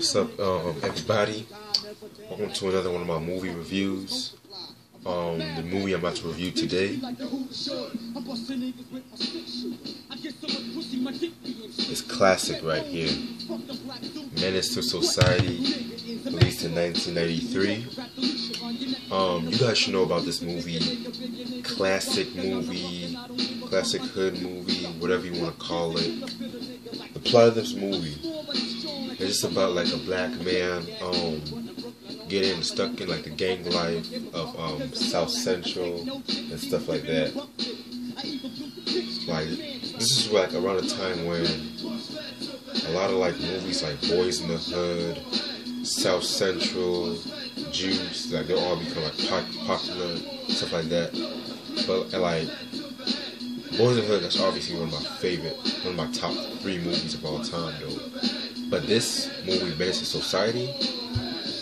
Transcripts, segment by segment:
What's up, everybody? Welcome to another one of my movie reviews. The movie I'm about to review today is classic right here. Menace to Society, released in 1993. You guys should know about this movie. Classic hood movie, whatever you want to call it. The plot of this movie is just about like a black man getting stuck in like the gang life of South Central and stuff like that. Like, this is like around a time when a lot of like movies like Boys in the Hood, South Central, Juice, like they'll all become like popular, stuff like that. But like Boys in the Hood, that's obviously one of my top 3 movies of all time though. But this movie, Menace to Society,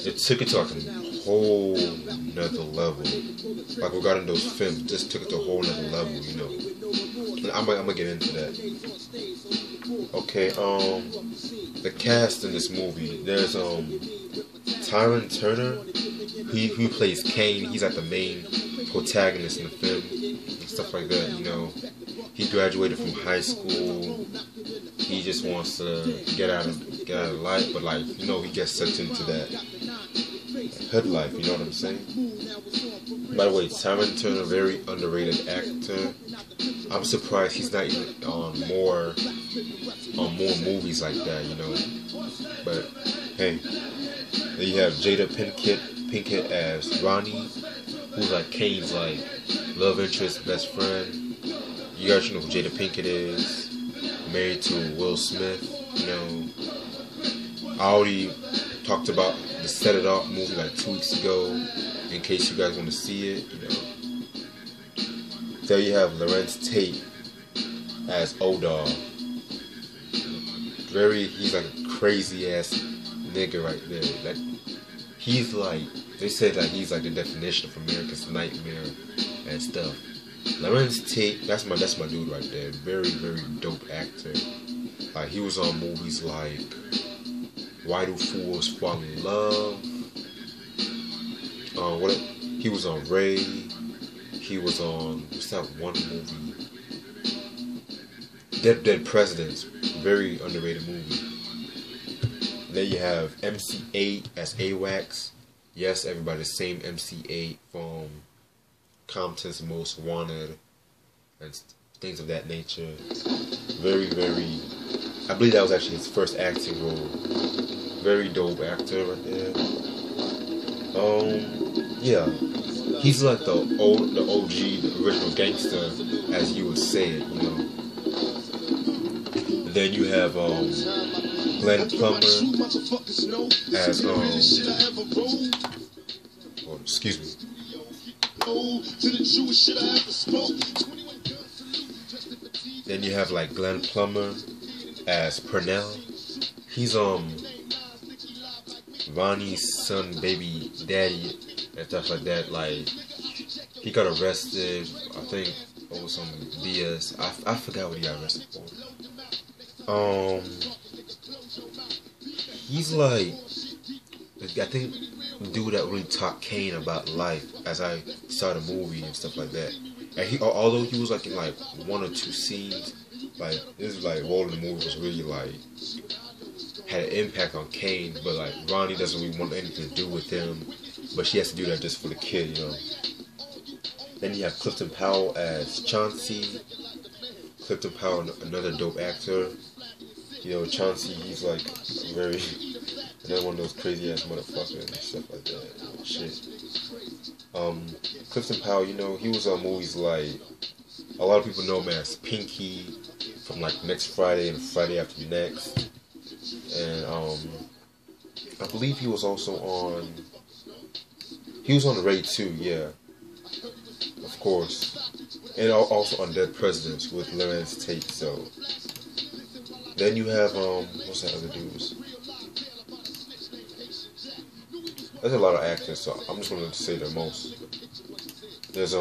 it took it to like a whole nother level. Like regarding those films, just took it to a whole nother level, you know. And I'm gonna get into that. Okay, the cast in this movie, there's Tyrin Turner. He plays Kane. He's like the main protagonist in the film and stuff like that, you know. He graduated from high school. He just wants to get out of life, but like, you know, he gets sucked into that hood life, you know what I'm saying? By the way, Tyrin Turner, very underrated actor. I'm surprised he's not even on more movies like that, you know. But hey, then you have Jada Pickett as Ronnie, who's like Kane's like love interest, best friend. You guys should know who Jada Pickett is. Married to Will Smiff, you know. I already talked about the Set It Off movie like 2 weeks ago, in case you guys want to see it, you know. There you have Larentz Tate as O-Dog. He's like a crazy ass nigga right there. Like, he's like, they said that he's like the definition of America's nightmare and stuff. Larentz Tate, that's my dude right there. Very, very dope actor. Like, he was on movies like Why Do Fools Fall in Love? He was on Ray. He was on, what's that one movie? Dead Presidents. Very underrated movie. And then you have MC8 as AWACS. Yes, everybody, the same MC8 from Compton's Most Wanted and things of that nature. Very, very, I believe that was actually his first acting role. Very dope actor right there. Yeah, he's like the OG, the original gangster, as you would say it, you know. And then you have Glenn Plummer as excuse me. Then you have like Glenn Plummer as Purnell. He's Ronnie's son, baby daddy, and stuff like that. Like, he got arrested, I think, over some BS. I forgot what he got arrested for. He's like, I think, the dude that really taught Kane about life as I saw the movie and stuff like that. And although he was like in like 1 or 2 scenes, like, this is like role in the movie was really like had an impact on Kane, but like Ronnie doesn't really want anything to do with him, but she has to do that just for the kid, you know. Then you have Clifton Powell as Chauncey. Clifton Powell, another dope actor. You know, Chauncey, he's like another one of those crazy ass motherfuckers and stuff like that. Shit. Clifton Powell, you know, he was on movies like, a lot of people know him as Pinky from like Next Friday and Friday After Next. And I believe he was also on Raid 2, yeah, of course, and also on Dead Presidents with Larentz Tate. So then you have what's that other dudes? There's a lot of actors, so I'm just going to say the most. There's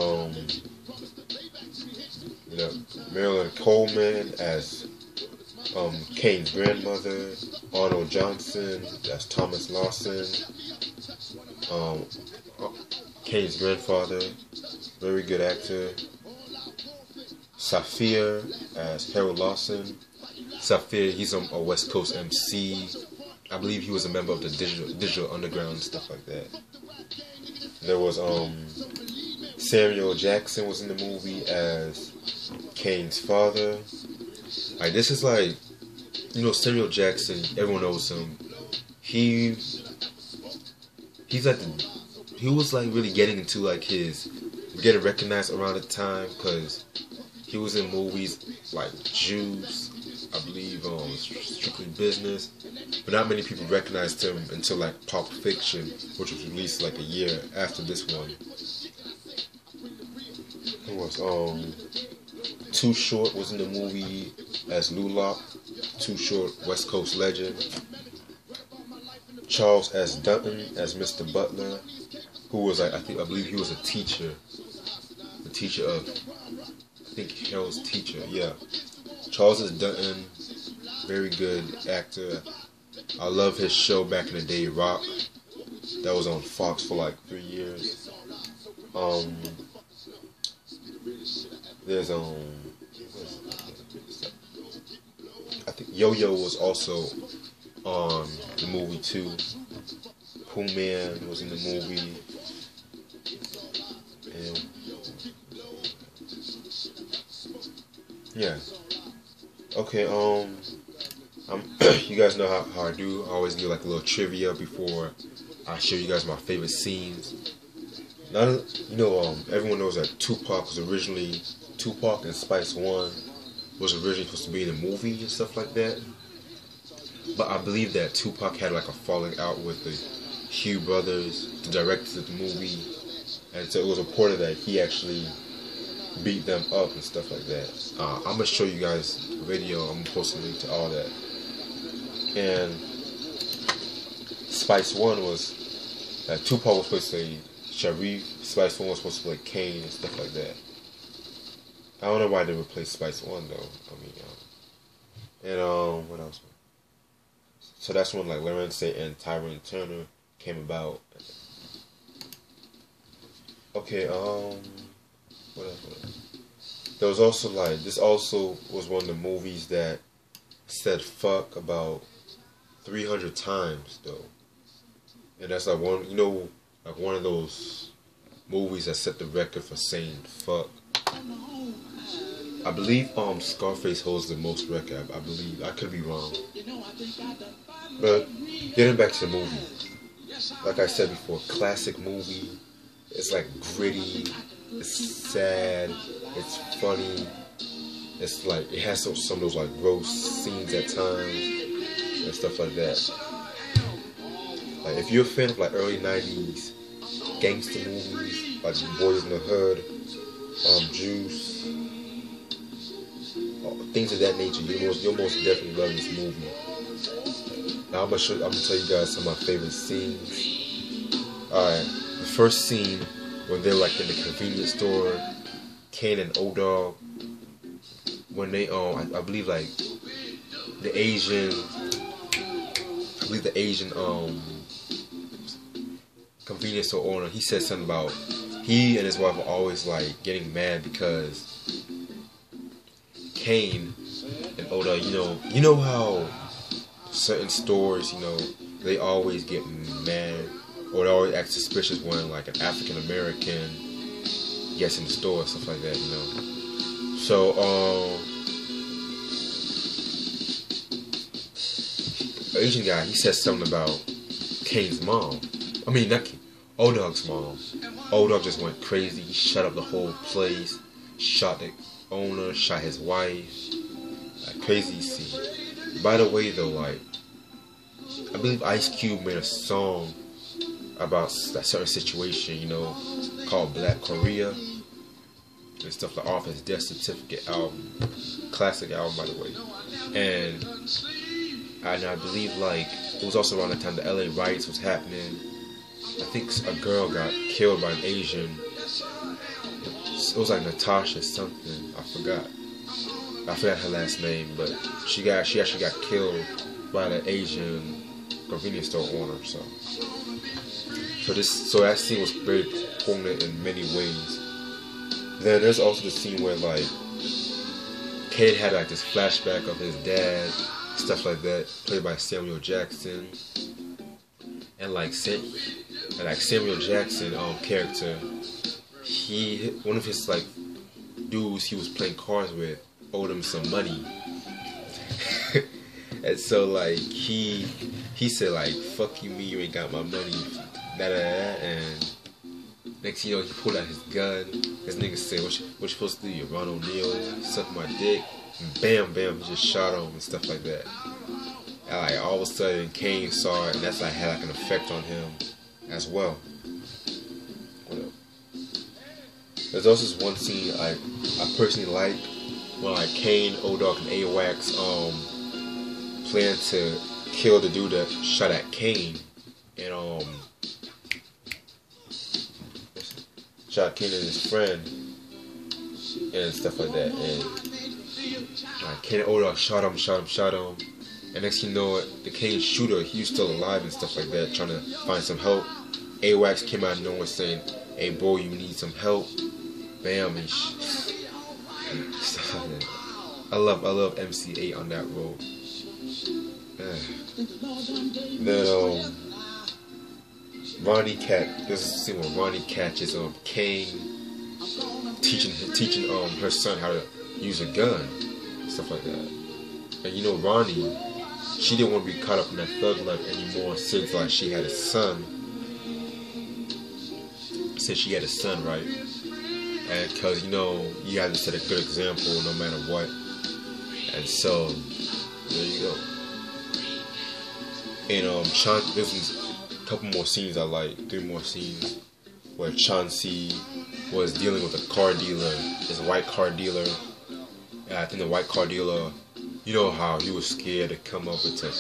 Marilyn Coleman as Kane's grandmother, Arnold Johnson, that's Thomas Lawson, Kane's grandfather, very good actor, Saphir as Harold Lawson. Saphir, he's a West Coast MC. I believe he was a member of the Digital Underground and stuff like that. There was Samuel Jackson was in the movie as Kane's father. Like, this is like, you know, Samuel Jackson, everyone knows him. He's like he was like really getting into like getting recognized around the time, because he was in movies like Juice, I believe, Strictly Business, but not many people recognized him until like Pulp Fiction, which was released like a year after this one. It was Too Short was in the movie as Lulop. Too Short, West Coast legend. Charles S. Dutton as Mr. Butler, who was like, I believe he was a teacher of, I think Harold's teacher, yeah. Charles S. Dutton, very good actor. I love his show back in the day, Rock. That was on Fox for like 3 years. There's I think Yo-Yo was also on the movie too. Pooh Man was in the movie. And yeah. Okay, you guys know how I do. I always do like a little trivia before I show you guys my favorite scenes. Now, you know, everyone knows that Tupac and Spice One was originally supposed to be in a movie and stuff like that. But I believe that Tupac had like a falling out with the Hugh brothers, the directors of the movie, and so it was reported that he actually beat them up and stuff like that. I'm gonna show you guys the video. I'm gonna post a link to all that. And Spice One was that Tupac was supposed to play Sharif, Spice One was supposed to play Kane and stuff like that. I don't know why they replaced Spice One though. I mean, what else? So that's when like Larentz Tate and Tyrin Turner came about. Okay, what else? There was also like, this also was one of the movies that said fuck about 300 times though. And that's like one, you know, like one of those movies that set the record for saying fuck. I believe Scarface holds the most record. I believe. I could be wrong. But getting back to the movie, like I said before, classic movie. It's like gritty. It's sad. It's funny. It's like it has some of those like gross scenes at times and stuff like that. Like if you're a fan of like early '90s gangster movies, like Boys in the Hood, Juice, things of that nature, you'll most definitely love this movie. Now I'm gonna tell you guys some of my favorite scenes. Alright, the first scene when they're like in the convenience store, Kane and O-Dog, when they I believe like the Asian convenience store owner, he said something about he and his wife are always like getting mad because Kane and O-Dog, you know how certain stores, they always get mad or they always act suspicious when like an African American gets in the store, stuff like that, So Asian guy, he said something about Kane's mom. I mean, not Kane, O-Dog's mom. O-Dog just went crazy. He shut up the whole place, shot the owner, shot his wife. Like crazy scene. By the way, though, like I believe Ice Cube made a song about that certain situation, called Black Korea and stuff like off his Death Certificate album, classic album, by the way. And I believe like it was also around the time the LA riots was happening. I think a girl got killed by an Asian. It was like Natasha something, I forgot. I forgot her last name, but she actually got killed by the Asian convenience store owner. So that scene was very poignant in many ways. Then there's also the scene where like Cade had like this flashback of his dad, stuff like that, played by Samuel Jackson, and like Samuel Jackson character, one of his like dudes he was playing cards with owed him some money. And so like he said like, fuck you, me, you ain't got my money, da da da. And next thing you know, he pulled out his gun. This nigga said, what you supposed to do? You Ron O'Neal, suck my dick. And bam, bam, he just shot him and stuff like that. And like all of a sudden Kane saw it, and that's like had like an effect on him as well. What up? There's also this one scene I personally like when like Kane, O-Dog, and AWACS plan to kill the dude that shot at Kane, and shot Kane and his friend and stuff like that. And like Kane and O-Dog shot him, and next thing you know, the Kane shooter, he was still alive and stuff like that, trying to find some help. AWACS came out of nowhere saying, "Hey bro, you need some help." Bam, and stuff like that. I love MC8 on that role. Then Ronnie there's a scene where Ronnie catches Kane teaching her son how to use a gun, stuff like that. And you know Ronnie, she didn't want to be caught up in that thug life anymore since like she had a son. Since she had a son, right? And because you know you have to set a good example no matter what. And so there you go. And there's a couple more scenes I like, 3 more scenes where Chauncey was dealing with a car dealer, this white car dealer. And I think the white car dealer, you know how he was scared to come over to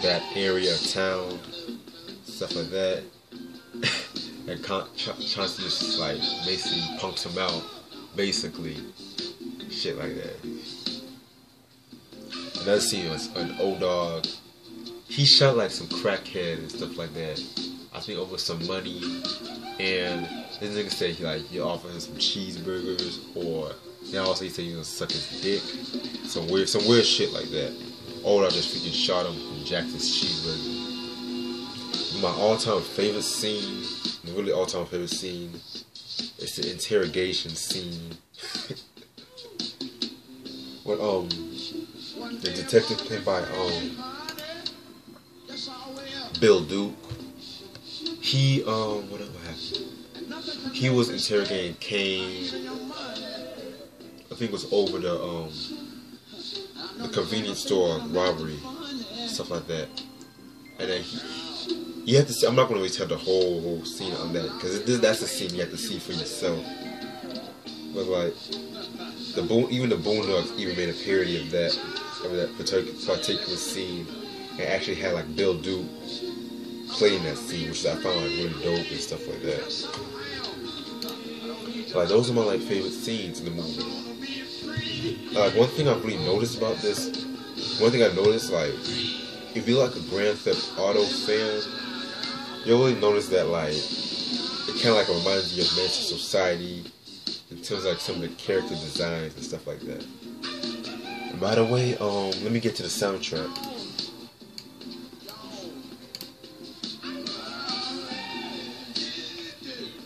that area of town, stuff like that. And Chauncey just like basically punks him out, basically, shit like that. Another scene was an O-Dog. He shot like some crackhead and stuff like that, I think over some money, and this nigga said he offered him some cheeseburgers, or then also he said he was gonna suck his dick, some weird shit like that. O-Dog just freaking shot him and jacked his cheeseburger. My all-time favorite scene, really all-time favorite scene, is the interrogation scene. When the detective played by Bill Duke, he what happened? He was interrogating Kane. I think it was over the convenience store robbery, stuff like that. And then you have to see. I'm not going to really tell the whole scene on that, because that's a scene you have to see for yourself. But like even the Boondocks even made a parody of that particular scene, and actually had like Bill Duke playing that scene, which I found like really dope and stuff like that. Like those are my like favorite scenes in the movie. Like one thing I've really noticed about this, like if you're like a Grand Theft Auto fan, you'll really notice that like it kind of like reminds you of Menace Society in terms of like some of the character designs and stuff like that. And by the way, let me get to the soundtrack.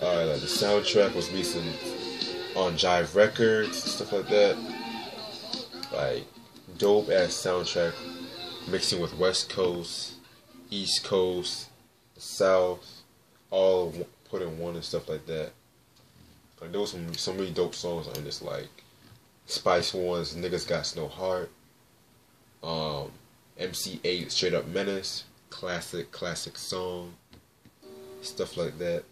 Alright, like the soundtrack was recent on Jive Records and stuff like that. Like dope ass soundtrack mixing with West Coast, East Coast, South, all put in one and stuff like that. Like there was some really dope songs on this, like Spice One's Niggas Got No Heart, MC8 Straight Up Menace, classic song, stuff like that.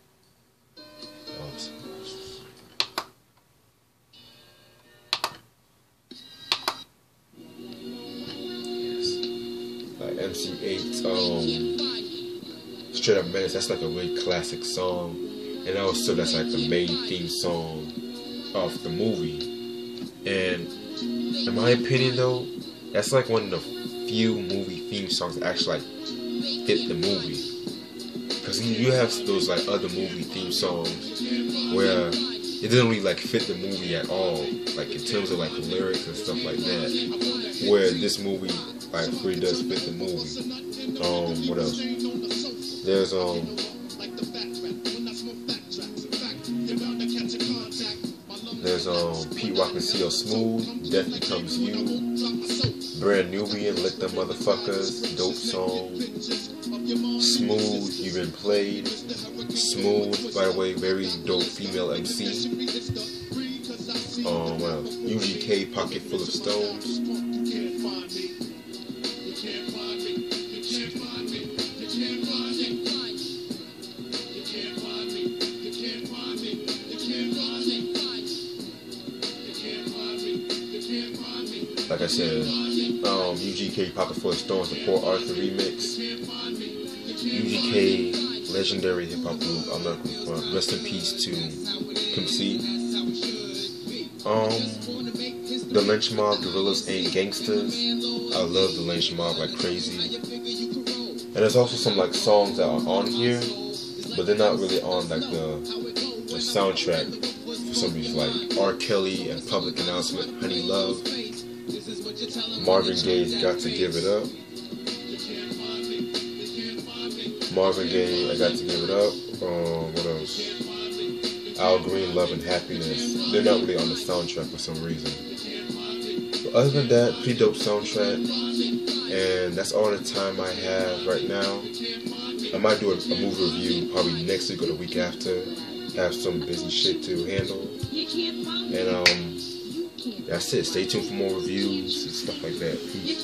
Like MC8's Straight Up Menace, that's like a really classic song, and also that's like the main theme song of the movie. And In my opinion, though, that's like one of the few movie theme songs that actually like fit the movie. Because you have those like other movie theme songs where it doesn't really like fit the movie at all, like in terms of like lyrics and stuff like that. Where this movie like really does fit the movie. What else? There's Pete Rock and CL Smooth, Death Becomes You, Brand Nubian, Lick Them Motherfuckers, dope song. Smooth, You've Been Played. Smooth, by the way, very dope female MC. What else? UGK, Pocket Full of Stones. Like I said, UGK, Pocket Full of Stones, the Port Arthur remix. UGK, legendary hip hop group. I'm not gonna front. Rest in peace to Pimp C. The Lynch Mob, Gorillas Ain't Gangsters. I love the Lynch Mob like crazy. And there's also some like songs that are on here, but they're not really on like the soundtrack. For some reason, like R. Kelly and Public Announcement, Honey Love. Marvin Gaye's Got to Give It Up. Marvin Gaye, I Got to Give It Up. What else? Al Green, Love and Happiness. They're not really on the soundtrack for some reason. But other than that, pretty dope soundtrack. And that's all the time I have right now. I might do a movie review probably next week or the week after. Have some busy shit to handle. And that's it. Stay tuned for more reviews and stuff like that. Peace.